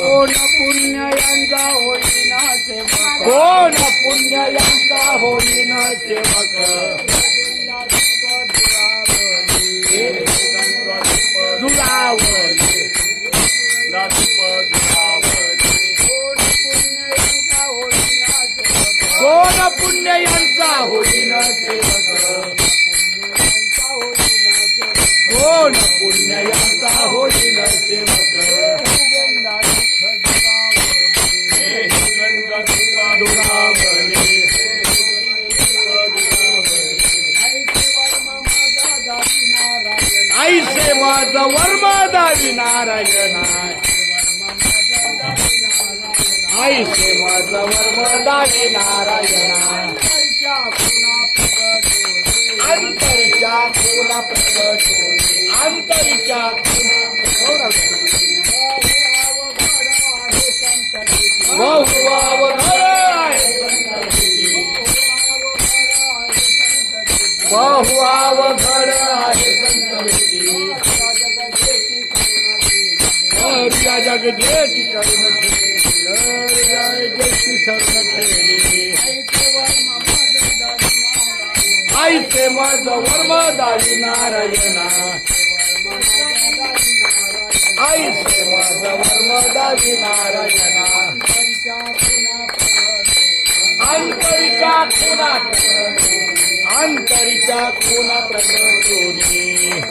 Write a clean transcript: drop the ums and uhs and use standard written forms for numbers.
कोण पुण्य यांचा होईना सेवक कोण पुण्य यांचा होईना सेवक दुरावले कोण पुण्य यांचा होईना सेवक कोण पुण्य यांचा होईना सेवक आई सेवाचा वर्म दावी नारायण आई सेवाचा वर्म दावी नारायण अंतरीच्या खुला प्रकट अंतरीच्या बहुआवघड आहे संतती जग जेठी करून जेठी शरण ठेवली आई से माझ वर्म दावी नारायणा आई से माझ वर्म दावी नारायणा अंतरिच्या खुना अंतरिच्या खुना प्रकटोनी